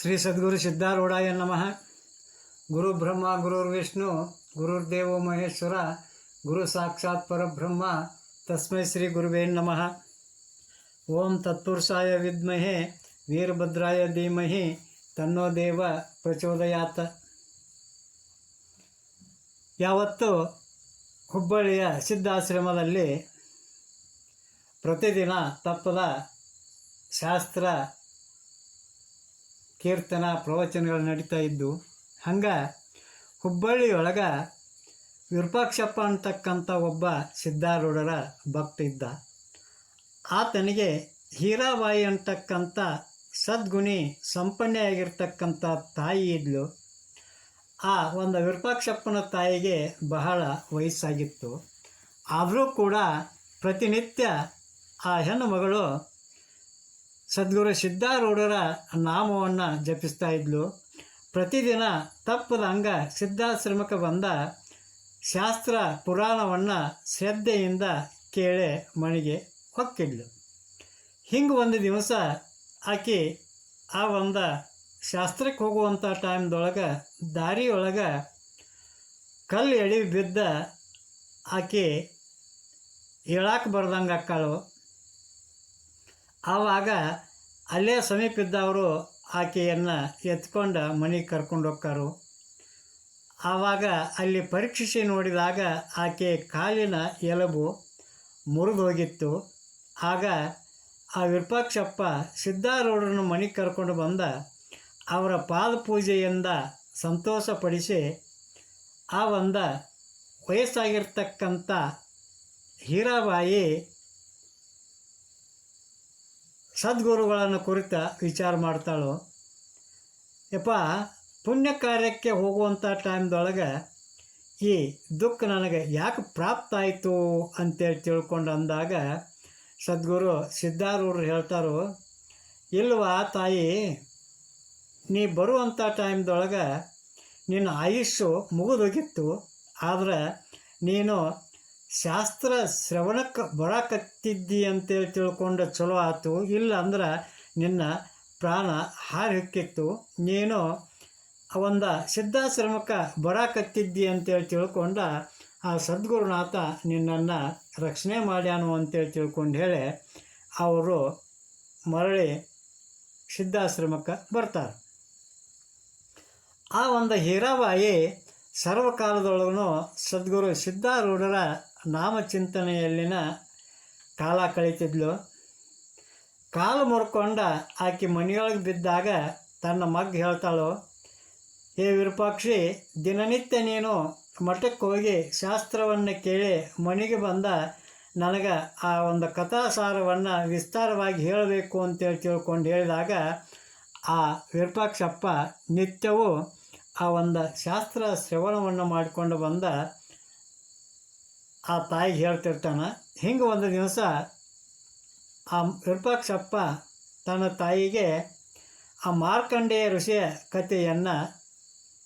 ಶ್ರೀ ಸದ್ಗುರು ಸಿದ್ಧಾರೂಢಾಯ ನಮಃ. ಗುರು ಬ್ರಹ್ಮ ಗುರುರ್ವಿಷ್ಣು ಗುರುರ್ದೇವೋ ಮಹೇಶ್ವರ ಗುರು ಸಾಕ್ಷಾತ್ ಪರಬ್ರಹ್ಮ ತಸ್ಮೈ ಶ್ರೀ ಗುರುವೇ ನಮಃ. ಓಂ ತತ್ಪುರುಷಾಯ ವಿದ್ಮಹೆ ವೀರಭದ್ರಾಯ ಧೀಮಹಿ ತನ್ನೋ ದೇವ ಪ್ರಚೋದಯಾತ್. ಯಾವತ್ತು ಹುಬ್ಬಳ್ಳಿಯ ಸಿದ್ಧಾಶ್ರಮದಲ್ಲಿ ಪ್ರತಿದಿನ ತಪ್ಪದ ಶಾಸ್ತ್ರ ಕೀರ್ತನ ಪ್ರವಚನಗಳು ನಡೀತಾ ಇದ್ದು, ಹಂಗೆ ಹುಬ್ಬಳ್ಳಿಯೊಳಗೆ ವಿರೂಪಾಕ್ಷಪ್ಪ ಅಂತಕ್ಕಂಥ ಒಬ್ಬ ಸಿದ್ಧಾರೂಢರ ಭಕ್ತ ಇದ್ದ. ಆತನಿಗೆ ಹೀರಾಬಾಯಿ ಅಂತಕ್ಕಂಥ ಸದ್ಗುಣಿ ಸಂಪನ್ನೆಯಾಗಿರ್ತಕ್ಕಂಥ ತಾಯಿ ಇದ್ಲು. ಆ ಒಂದು ವಿರೂಪಾಕ್ಷಪ್ಪನ ತಾಯಿಗೆ ಬಹಳ ವಯಸ್ಸಾಗಿತ್ತು. ಆದರೂ ಕೂಡ ಪ್ರತಿನಿತ್ಯ ಆ ಹೆಣ್ಣು ಮಗಳು ಸದ್ಗುರು ಸಿದ್ಧಾರೂಢರ ನಾಮವನ್ನು ಜಪಿಸ್ತಾ ಇದ್ಲು. ಪ್ರತಿದಿನ ತಪ್ಪದ ಹಂಗ ಸಿದ್ಧಾಶ್ರಮಕ್ಕೆ ಬಂದ ಶಾಸ್ತ್ರ ಪುರಾಣವನ್ನು ಶ್ರದ್ಧೆಯಿಂದ ಕೇಳಿ ಮನೆಗೆ ಹೊಕ್ಕಿದ್ಲು. ಹಿಂಗೆ ಒಂದು ದಿವಸ ಆಕೆ ಆ ಒಂದು ಶಾಸ್ತ್ರಕ್ಕೆ ಹೋಗುವಂಥ ಟೈಮ್ದೊಳಗೆ ದಾರಿಯೊಳಗೆ ಕಲ್ಲು ಎಳಿ ಬಿದ್ದ ಆಕೆ ಹೇಳಕ್ಕೆ ಬರ್ದಂಗೆ ಅಕ್ಕಾಳು. ಆವಾಗ ಅಲ್ಲೇ ಸಮೀಪಿದ್ದವರು ಆಕೆಯನ್ನು ಎತ್ಕೊಂಡು ಮನೆಗೆ ಕರ್ಕೊಂಡು ಹೋಗ್ತಾರು. ಆವಾಗ ಅಲ್ಲಿ ಪರೀಕ್ಷಿಸಿ ನೋಡಿದಾಗ ಆಕೆ ಕಾಲಿನ ಎಲುಬು ಮುರಿದು ಹೋಗಿತ್ತು. ಆಗ ಆ ವಿರೂಪಾಕ್ಷಪ್ಪ ಸಿದ್ಧಾರೂಢರನ್ನು ಮನೆಗೆ ಕರ್ಕೊಂಡು ಬಂದ ಅವರ ಪಾದ ಪೂಜೆಯಿಂದ ಸಂತೋಷಪಡಿಸಿ ಆ ಒಂದು ವಯಸ್ಸಾಗಿರ್ತಕ್ಕಂಥ ಹೀರಾಬಾಯಿ ಸದ್ಗುರುಗಳನ್ನು ಕುರಿತ ವಿಚಾರ ಮಾಡ್ತಾಳು. ಯಪ್ಪ, ಪುಣ್ಯ ಕಾರ್ಯಕ್ಕೆ ಹೋಗುವಂಥ ಟೈಮ್ದೊಳಗೆ ಈ ದುಃಖ ನನಗೆ ಯಾಕೆ ಪ್ರಾಪ್ತ ಆಯಿತು ಅಂತೇಳಿ ತಿಳ್ಕೊಂಡು ಅಂದಾಗ ಸದ್ಗುರು ಸಿದ್ಧಾರೂಢರು ಹೇಳ್ತಾರೋ, ಇಲ್ವಾ ತಾಯಿ, ನೀ ಬರುವಂಥ ಟೈಮ್ದೊಳಗೆ ನಿನ್ನ ಆಯುಷ್ಯು ಮುಗಿದೋಗಿತ್ತು. ಆದರೆ ನೀನು ಶಾಸ್ತ್ರ ಶ್ರವಣಕ್ಕೆ ಬರಕತ್ತಿದ್ದಿ ಅಂತೇಳಿ ತಿಳ್ಕೊಂಡು ಚಲೋ ಆಯ್ತು. ಇಲ್ಲ ಅಂದ್ರೆ ನಿನ್ನ ಪ್ರಾಣ ಹಾರಿ ಹೊಕ್ಕಿತ್ತು. ನೀನು ಒಂದು ಸಿದ್ಧಾಶ್ರಮಕ್ಕೆ ಬರಕತ್ತಿದ್ದಿ ಅಂತೇಳಿ ತಿಳ್ಕೊಂಡ ಆ ಸದ್ಗುರುನಾಥ ನಿನ್ನನ್ನು ರಕ್ಷಣೆ ಮಾಡ್ಯಾನು ಅಂತೇಳಿ ತಿಳ್ಕೊಂಡು ಹೇಳಿ ಅವರು ಮರಳಿ ಸಿದ್ಧಾಶ್ರಮಕ್ಕೆ ಬರ್ತಾರೆ. ಆ ಒಂದು ಹೀರಾಬಾಯಿ ಸರ್ವಕಾಲದೊಳಗೂ ಸದ್ಗುರು ಸಿದ್ಧಾರೂಢರ ನಾಮಚಿಂತನೆಯಲ್ಲಿನ ಕಾಲ ಕಳೀತಿದ್ಲು. ಕಾಲು ಮುರ್ಕೊಂಡ ಆಕೆ ಮನೆಯೊಳಗೆ ಬಿದ್ದಾಗ ತನ್ನ ಮಗ ಹೇಳ್ತಾಳು, ಹೇ ವಿರೂಪಾಕ್ಷಿ, ದಿನನಿತ್ಯ ನೀನು ಮಠಕ್ಕೆ ಹೋಗಿ ಶಾಸ್ತ್ರವನ್ನು ಕೇಳಿ ಮನೆಗೆ ಬಂದ ನನಗೆ ಆ ಒಂದು ಕಥಾಸಾರವನ್ನು ವಿಸ್ತಾರವಾಗಿ ಹೇಳಬೇಕು ಅಂತೇಳಿ ತಿಳ್ಕೊಂಡು ಹೇಳಿದಾಗ ಆ ವಿರೂಪಾಕ್ಷಪ್ಪ ನಿತ್ಯವೂ ಆ ಒಂದು ಶಾಸ್ತ್ರ ಶ್ರವಣವನ್ನು ಮಾಡಿಕೊಂಡು ಬಂದ ಆ ತಾಯಿಗೆ ಹೇಳ್ತಿರ್ತಾನೆ. ಹಿಂಗೆ ಒಂದು ದಿವಸ ಆ ವಿರೂಪಾಕ್ಷಪ್ಪ ತನ್ನ ತಾಯಿಗೆ ಆ ಮಾರ್ಕಂಡೇಯ ಋಷಿಯ ಕಥೆಯನ್ನು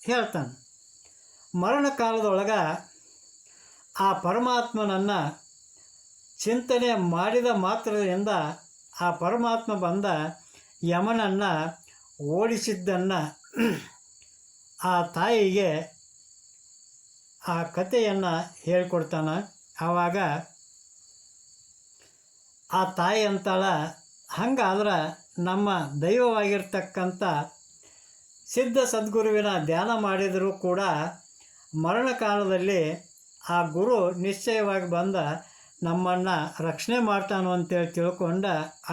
ಹೇಳ್ತಾನೆ. ಮರಣ ಕಾಲದೊಳಗೆ ಆ ಪರಮಾತ್ಮನನ್ನು ಚಿಂತನೆ ಮಾಡಿದ ಮಾತ್ರದಿಂದ ಆ ಪರಮಾತ್ಮ ಬಂದ ಯಮನನ್ನು ಓಡಿಸಿದ್ದನ್ನು ಆ ತಾಯಿಗೆ ಆ ಕಥೆಯನ್ನು ಹೇಳ್ಕೊಡ್ತಾನೆ. ಆವಾಗ ಆ ತಾಯಿ ಅಂತಾಳ, ಹಂಗಾದ್ರೆ ನಮ್ಮ ದೈವವಾಗಿರ್ತಕ್ಕಂಥ ಸಿದ್ಧ ಸದ್ಗುರುವಿನ ಧ್ಯಾನ ಮಾಡಿದರೂ ಕೂಡ ಮರಣ ಕಾಲದಲ್ಲಿ ಆ ಗುರು ನಿಶ್ಚಯವಾಗಿ ಬಂದ ನಮ್ಮನ್ನು ರಕ್ಷಣೆ ಮಾಡ್ತಾನು ಅಂತೇಳಿ ತಿಳ್ಕೊಂಡ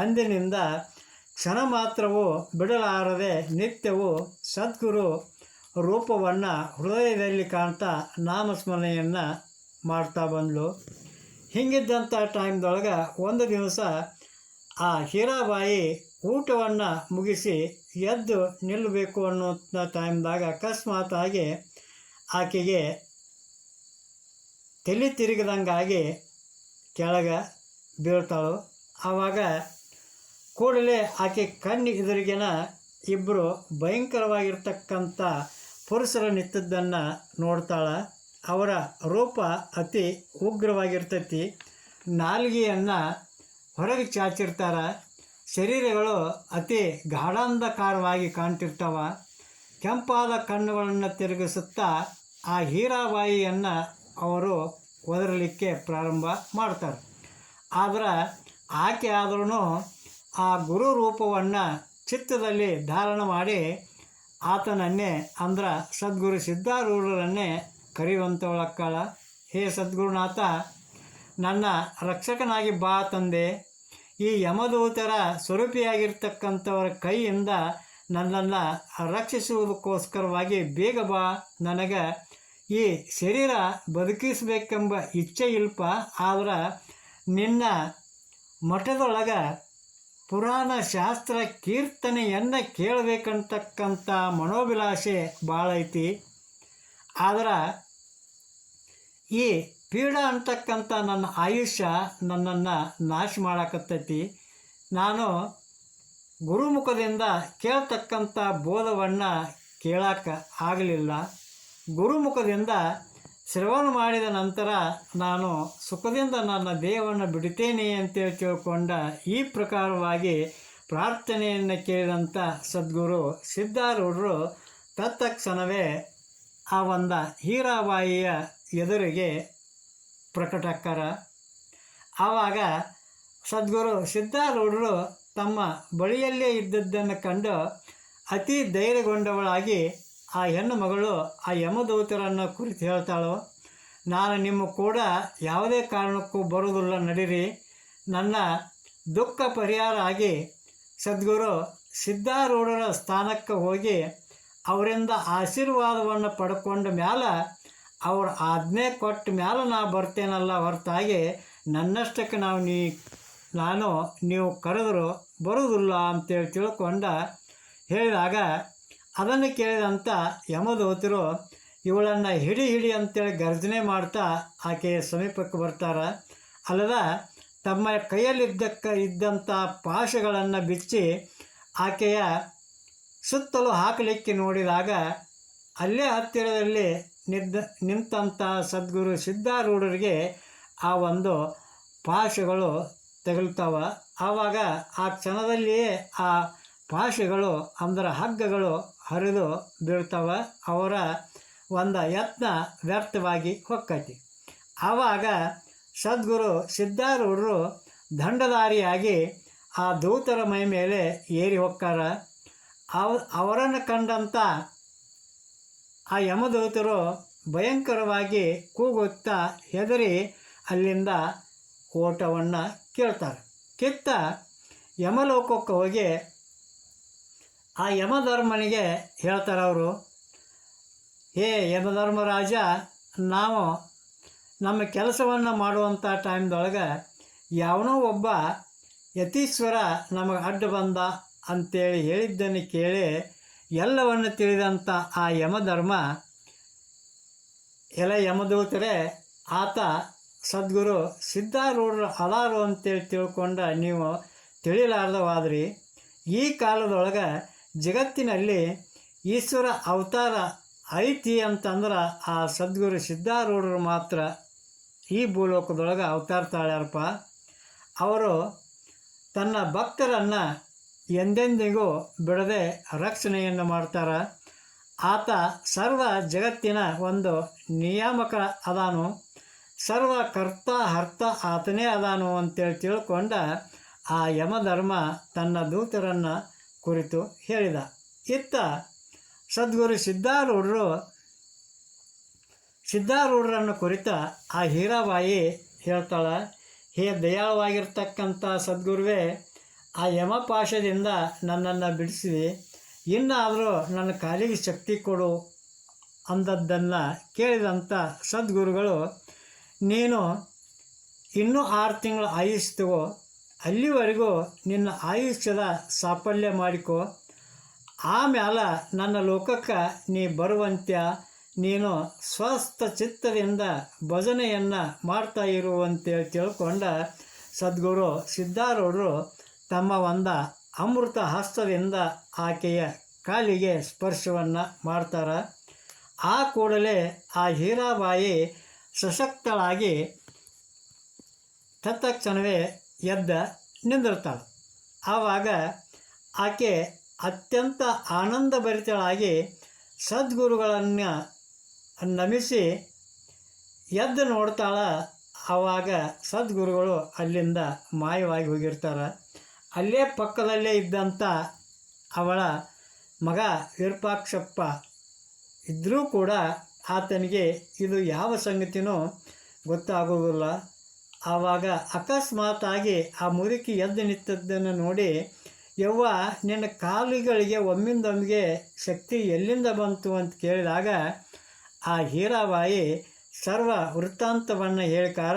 ಅಂದಿನಿಂದ ಕ್ಷಣ ಮಾತ್ರವೂ ಬಿಡಲಾರದೆ ನಿತ್ಯವೂ ಸದ್ಗುರು ರೂಪವನ್ನು ಹೃದಯದಲ್ಲಿ ಕಾಣ್ತಾ ನಾಮಸ್ಮರಣೆಯನ್ನು ಮಾಡ್ತಾ ಬಂದಳು. ಹಿಂಗಿದ್ದಂಥ ಟೈಮ್ದೊಳಗೆ ಒಂದು ದಿವಸ ಆ ಹೀರಾಬಾಯಿ ಊಟವನ್ನು ಮುಗಿಸಿ ಎದ್ದು ನಿಲ್ಲಬೇಕು ಅನ್ನೋ ಟೈಮ್ದಾಗ ಅಕಸ್ಮಾತಾಗಿ ಆಕೆಗೆ ತಲೆ ತಿರುಗಿದಂಗಾಗಿ ಕೆಳಗೆ ಬೀಳ್ತಾಳು. ಆವಾಗ ಕೂಡಲೇ ಆಕೆ ಕಣ್ಣು ಎದುರಿಗಿನ ಇಬ್ಬರು ಭಯಂಕರವಾಗಿರ್ತಕ್ಕಂಥ ಪುರುಷರು ನಿಂತದ್ದನ್ನು ನೋಡ್ತಾಳೆ. ಅವರ ರೂಪ ಅತಿ ಉಗ್ರವಾಗಿರ್ತೈತಿ. ನಾಲಿಗೆಯನ್ನು ಹೊರಗೆ ಚಾಚಿರ್ತಾರೆ. ಶರೀರಗಳು ಅತಿ ಗಾಢಾಂಧಕಾರವಾಗಿ ಕಾಣ್ತಿರ್ತಾವ. ಕೆಂಪಾದ ಕಣ್ಣುಗಳನ್ನು ತಿರುಗಿಸುತ್ತಾ ಆ ಹೀರಾಬಾಯಿಯನ್ನು ಅವರು ಒದರಲಿಕ್ಕೆ ಪ್ರಾರಂಭ ಮಾಡ್ತಾರೆ. ಆದರೆ ಆಕೆ ಆದ್ರೂ ಆ ಗುರು ರೂಪವನ್ನು ಚಿತ್ತದಲ್ಲಿ ಧಾರಣ ಮಾಡಿ ಆತನನ್ನೇ ಅಂದ್ರೆ ಸದ್ಗುರು ಸಿದ್ಧಾರೂಢರನ್ನೇ ಕರೆಯುವಂಥವಳಕ್ಕಾಳ. ಹೇ ಸದ್ಗುರುನಾಥ, ನನ್ನ ರಕ್ಷಕನಾಗಿ ಬಾ ತಂದೆ. ಈ ಯಮದೂತರ ಸ್ವರೂಪಿಯಾಗಿರ್ತಕ್ಕಂಥವರ ಕೈಯಿಂದ ನನ್ನನ್ನು ರಕ್ಷಿಸುವುದಕ್ಕೋಸ್ಕರವಾಗಿ ಬೇಗ ಬಾ. ನನಗೆ ಈ ಶರೀರ ಬದುಕಿಸಬೇಕೆಂಬ ಇಚ್ಛೆ ಇಲ್ಪ, ಆದ್ರೆ ನಿನ್ನ ಮಠದೊಳಗೆ ಪುರಾಣ ಶಾಸ್ತ್ರ ಕೀರ್ತನೆಯನ್ನು ಕೇಳಬೇಕಂತಕ್ಕಂಥ ಮನೋಭಿಲಾಷೆ ಭಾಳ ಐತಿ. ಆದ್ರೆ ಈ ಪೀಡ ಅಂತಕ್ಕಂಥ ನನ್ನ ಆಯುಷ್ಯ ನನ್ನನ್ನು ನಾಶ ಮಾಡಕತ್ತೈತಿ. ನಾನು ಗುರುಮುಖದಿಂದ ಕೇಳ್ತಕ್ಕಂಥ ಬೋಧವನ್ನು ಕೇಳಕ್ಕೆ ಆಗಲಿಲ್ಲ. ಗುರುಮುಖದಿಂದ ಶ್ರವಣ ಮಾಡಿದ ನಂತರ ನಾನು ಸುಖದಿಂದ ನನ್ನ ದೇಹವನ್ನು ಬಿಡುತ್ತೇನೆ ಅಂತೇಳಿ ತಿಳ್ಕೊಂಡ ಈ ಪ್ರಕಾರವಾಗಿ ಪ್ರಾರ್ಥನೆಯನ್ನು ಕೇಳಿದಂಥ ಸದ್ಗುರು ಸಿದ್ಧಾರೂಢರು ತತ್ಕ್ಷಣವೇ ಆ ಒಂದು ಹೀರಾಬಾಯಿಯ ಎದುರಿಗೆ ಪ್ರಕಟಕ್ಕಾರ. ಆವಾಗ ಸದ್ಗುರು ಸಿದ್ಧಾರೂಢರು ತಮ್ಮ ಬಳಿಯಲ್ಲೇ ಇದ್ದದ್ದನ್ನು ಕಂಡು ಅತಿ ಧೈರ್ಯಗೊಂಡವಳಾಗಿ ಆ ಹೆಣ್ಣು ಮಗಳು ಆ ಯಮದೂತರನ್ನು ಕುರಿತು ಹೇಳ್ತಾಳು, ನಾನು ನಿಮ್ಮ ಕೂಡ ಯಾವುದೇ ಕಾರಣಕ್ಕೂ ಬರುವುದಿಲ್ಲ, ನಡೀರಿ. ನನ್ನ ದುಃಖ ಪರಿಹಾರ ಆಗಿ ಸದ್ಗುರು ಸಿದ್ಧಾರೂಢರ ಸ್ಥಾನಕ್ಕೆ ಹೋಗಿ ಅವರಿಂದ ಆಶೀರ್ವಾದವನ್ನು ಪಡ್ಕೊಂಡ ಮ್ಯಾಲ ಅವ್ರ ಆಜ್ಞೆ ಕೊಟ್ಟ ಮ್ಯಾಲ ನಾ ಬರ್ತೇನಲ್ಲ ಹೊರತಾಗಿ ನನ್ನಷ್ಟಕ್ಕೆ ನೀವು ಕರೆದರೂ ಬರುವುದಿಲ್ಲ ಅಂತೇಳಿ ತಿಳ್ಕೊಂಡ ಹೇಳಿದಾಗ ಅದನ್ನು ಕೇಳಿದಂಥ ಯಮದೂತರು ಇವಳನ್ನು ಹಿಡಿ ಅಂತೇಳಿ ಗರ್ಜನೆ ಮಾಡ್ತಾ ಆಕೆಯ ಸಮೀಪಕ್ಕೆ ಬರ್ತಾರೆ. ಅಲ್ಲದ ತಮ್ಮ ಇದ್ದಂಥ ಪಾಶಗಳನ್ನು ಬಿಚ್ಚಿ ಆಕೆಯ ಸುತ್ತಲೂ ಹಾಕಲಿಕ್ಕೆ ನೋಡಿದಾಗ ಅಲ್ಲೇ ಹತ್ತಿರದಲ್ಲಿ ನಿಂತಂಥ ಸದ್ಗುರು ಸಿದ್ಧಾರೂಢರಿಗೆ ಆ ಒಂದು ಪಾಶಗಳು ತಗುಲ್ತಾವ. ಆವಾಗ ಆ ಕ್ಷಣದಲ್ಲಿಯೇ ಆ ಪಾಶಗಳು ಅಂದರೆ ಹಗ್ಗಗಳು ಹರಿದು ಬೀಳ್ತವೆ. ಅವರ ಒಂದು ಯತ್ನ ವ್ಯರ್ಥವಾಗಿ ಹೊಕ್ಕೈತಿ. ಆವಾಗ ಸದ್ಗುರು ಸಿದ್ಧಾರೂಢರು ದಂಡಧಾರಿಯಾಗಿ ಆ ದೂತರ ಮೈ ಮೇಲೆ ಏರಿ ಹೊಕ್ಕಾರ. ಅವರನ್ನು ಕಂಡಂಥ ಆ ಯಮದೂತರು ಭಯಂಕರವಾಗಿ ಕೂಗುತ್ತಾ ಹೆದರಿ ಅಲ್ಲಿಂದ ಓಟವನ್ನು ಕೇಳ್ತಾರೆ. ಕಿತ್ತ ಯಮಲೋಕಕ್ಕೆ ಹೋಗಿ ಆ ಯಮಧರ್ಮನಿಗೆ ಹೇಳ್ತಾರೆ ಅವರು, ಹೇ ಯಮಧರ್ಮರಾಜ, ನಾವು ನಮ್ಮ ಕೆಲಸವನ್ನು ಮಾಡುವಂಥ ಟೈಮ್ದೊಳಗೆ ಯಾವನೋ ಒಬ್ಬ ಯತೀಶ್ವರ ನಮಗೆ ಅಡ್ಡ ಬಂದ ಅಂತೇಳಿ ಹೇಳಿದ್ದನ್ನು ಕೇಳಿ ಎಲ್ಲವನ್ನು ತಿಳಿದಂಥ ಆ ಯಮಧರ್ಮ, ಎಲ್ಲ ಯಮದೂತರೇ, ಆತ ಸದ್ಗುರು ಸಿದ್ಧಾರೂಢರು ಅದಾರು ಅಂತೇಳಿ ತಿಳ್ಕೊಂಡ ನೀವು ತಿಳಿಲಾರ್ದವಾದ್ರಿ. ಈ ಕಾಲದೊಳಗೆ ಜಗತ್ತಿನಲ್ಲಿ ಈಶ್ವರ ಅವತಾರ ಐತಿ ಅಂತಂದ್ರೆ ಆ ಸದ್ಗುರು ಸಿದ್ಧಾರೂಢರು ಮಾತ್ರ ಈ ಭೂಲೋಕದೊಳಗೆ ಅವತಾರ ತಾಳ್ಯಾರಪ್ಪ. ಅವರು ತನ್ನ ಭಕ್ತರನ್ನು ಎಂದೆಂದಿಗೂ ಬಿಡದೆ ರಕ್ಷಣೆಯನ್ನು ಮಾಡ್ತಾರೆ. ಆತ ಸರ್ವ ಜಗತ್ತಿನ ಒಂದು ನಿಯಾಮಕ ಅದಾನು, ಸರ್ವ ಕರ್ತ ಹರ್ತ ಆತನೇ ಅದಾನು ಅಂತೇಳಿ ತಿಳ್ಕೊಂಡ ಆ ಯಮಧರ್ಮ ತನ್ನ ದೂತರನ್ನು ಕುರಿತು ಹೇಳಿದ. ಇತ್ತ ಸದ್ಗುರು ಸಿದ್ಧಾರೂಢರನ್ನು ಕುರಿತ ಆ ಹೀರಾಬಾಯಿ ಹೇಳ್ತಾಳೆ, ಹೇ ದಯಾಳವಾಗಿರ್ತಕ್ಕಂಥ ಸದ್ಗುರುವೇ, ಆ ಯಮಪಾಶದಿಂದ ನನ್ನನ್ನು ಬಿಡಿಸಿದೆ, ಇನ್ನಾದರೂ ನನ್ನ ಕಾಲಿಗೆ ಶಕ್ತಿ ಕೊಡು ಅಂದದ್ದನ್ನು ಕೇಳಿದಂಥ ಸದ್ಗುರುಗಳು, ನೀನು ಇನ್ನೂ 6 ತಿಂಗಳು ಆಯುಷ್ಯವು, ಅಲ್ಲಿವರೆಗೂ ನಿನ್ನ ಆಯುಷ್ಯದ ಸಾಫಲ್ಯ ಮಾಡಿಕೊ, ಆಮೇಲೆ ನನ್ನ ಲೋಕಕ್ಕೆ ನೀ ಬರುವಂತ್ಯ, ನೀನು ಸ್ವಸ್ಥ ಚಿತ್ತದಿಂದ ಭಜನೆಯನ್ನು ಮಾಡ್ತಾ ಇರುವಂತೇಳಿ ತಿಳ್ಕೊಂಡ ಸದ್ಗುರು ಸಿದ್ಧಾರೂಢರು ತಮ್ಮ ಒಂದು ಅಮೃತ ಹಸ್ತದಿಂದ ಆಕೆಯ ಕಾಲಿಗೆ ಸ್ಪರ್ಶವನ್ನು ಮಾಡ್ತಾರೆ. ಆ ಕೂಡಲೇ ಆ ಹೀರಾಬಾಯಿ ಸಶಕ್ತಳಾಗಿ ತತ್ಕ್ಷಣವೇ ಎದ್ದ ನಿಂದಿರ್ತಾಳೆ. ಆವಾಗ ಆಕೆ ಅತ್ಯಂತ ಆನಂದಭರಿತಳಾಗಿ ಸದ್ಗುರುಗಳನ್ನು ನಮಿಸಿ ಎದ್ದು ನೋಡ್ತಾಳ. ಆವಾಗ ಸದ್ಗುರುಗಳು ಅಲ್ಲಿಂದ ಮಾಯವಾಗಿ ಹೋಗಿರ್ತಾರೆ. ಅಲ್ಲೇ ಪಕ್ಕದಲ್ಲೇ ಇದ್ದಂಥ ಅವಳ ಮಗ ವಿರೂಪಾಕ್ಷಪ್ಪ ಇದ್ದರೂ ಕೂಡ ಆತನಿಗೆ ಇದು ಯಾವ ಸಂಗತಿನೂ ಗೊತ್ತಾಗೋದಿಲ್ಲ. ಆವಾಗ ಅಕಸ್ಮಾತಾಗಿ ಆ ಮುದುಕಿ ಎದ್ದು ನಿಂತದ್ದನ್ನು ನೋಡಿ, ಯವ್ವ ನಿನ್ನ ಕಾಲುಗಳಿಗೆ ಒಮ್ಮಿಂದೊಮ್ಮಿಗೆ ಶಕ್ತಿ ಎಲ್ಲಿಂದ ಬಂತು ಅಂತ ಕೇಳಿದಾಗ ಆ ಹೀರಾಬಾಯಿ ಸರ್ವ ವೃತ್ತಾಂತವನ್ನು ಹೇಳಿಕಾರ,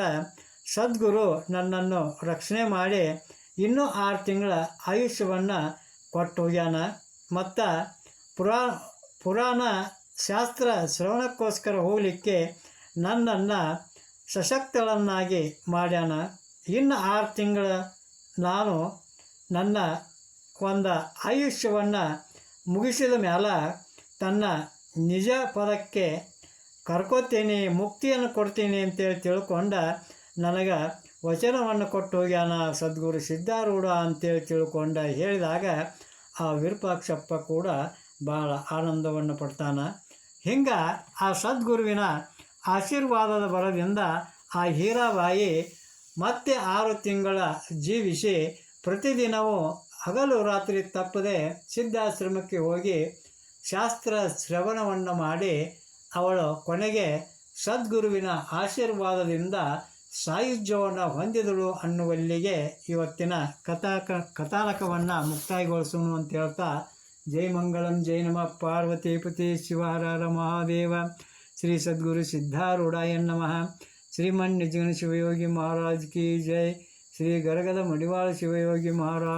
ಸದ್ಗುರು ನನ್ನನ್ನು ರಕ್ಷಣೆ ಮಾಡಿ ಇನ್ನೂ 6 ತಿಂಗಳ ಆಯುಷ್ಯವನ್ನು ಕೊಟ್ಟು ಹೋಗ್ಯಾನ ಮತ್ತು ಪುರಾಣ ಶಾಸ್ತ್ರ ಶ್ರವಣಕ್ಕೋಸ್ಕರ ಹೋಗಲಿಕ್ಕೆ ನನ್ನನ್ನು ಸಶಕ್ತಳನ್ನಾಗಿ ಮಾಡ್ಯಾನ. ಇನ್ನು 6 ತಿಂಗಳ ನಾನು ನನ್ನ ಒಂದು ಆಯುಷ್ಯವನ್ನು ಮುಗಿಸಿದ ಮೇಲೆ ತನ್ನ ನಿಜ ಪದಕ್ಕೆ ಕರ್ಕೋತೀನಿ, ಮುಕ್ತಿಯನ್ನು ಕೊಡ್ತೀನಿ ಅಂತೇಳಿ ತಿಳ್ಕೊಂಡ ನನಗೆ ವಚನವನ್ನು ಕೊಟ್ಟು ಹೋಗ್ಯಾನ ಸದ್ಗುರು ಸಿದ್ಧಾರೂಢ ಅಂತೇಳಿ ತಿಳ್ಕೊಂಡ ಹೇಳಿದಾಗ ಆ ವಿರೂಪಾಕ್ಷಪ್ಪ ಕೂಡ ಭಾಳ ಆನಂದವನ್ನು ಪಡ್ತಾನೆ. ಹಿಂಗೆ ಆ ಸದ್ಗುರುವಿನ ಆಶೀರ್ವಾದದ ಬಲದಿಂದ ಆ ಹೀರಾಬಾಯಿ ಮತ್ತೆ 6 ತಿಂಗಳ ಜೀವಿಸಿ ಪ್ರತಿದಿನವೂ ಹಗಲು ರಾತ್ರಿ ತಪ್ಪದೆ ಸಿದ್ಧಾಶ್ರಮಕ್ಕೆ ಹೋಗಿ ಶಾಸ್ತ್ರ ಶ್ರವಣವನ್ನು ಮಾಡಿ ಅವಳು ಕೊನೆಗೆ ಸದ್ಗುರುವಿನ ಆಶೀರ್ವಾದದಿಂದ ಸಾಯುಜ್ಯವನ್ನು ಹೊಂದಿದಳು ಅನ್ನುವಲ್ಲಿಗೆ ಇವತ್ತಿನ ಕಥಾನಕವನ್ನು ಮುಕ್ತಾಯಗೊಳಿಸೋಣ ಅಂತ ಹೇಳ್ತಾ, ಜೈ ಮಂಗಳಂ, ಜೈ ನಮಃ ಪಾರ್ವತೀಪತಿ ಶಿವಹರ ಮಹಾದೇವ, ಶ್ರೀ ಸದ್ಗುರು ಸಿದ್ಧಾರೂಢಾಯ ನಮಃ, ಶ್ರೀಮನ್ ನಿಜಗಣ ಶಿವಯೋಗಿ ಮಹಾರಾಜ್ ಕಿ ಜೈ, ಶ್ರೀ ಗರಗದ ಮಡಿವಾಳ ಶಿವಯೋಗಿ ಮಹಾರಾಜ್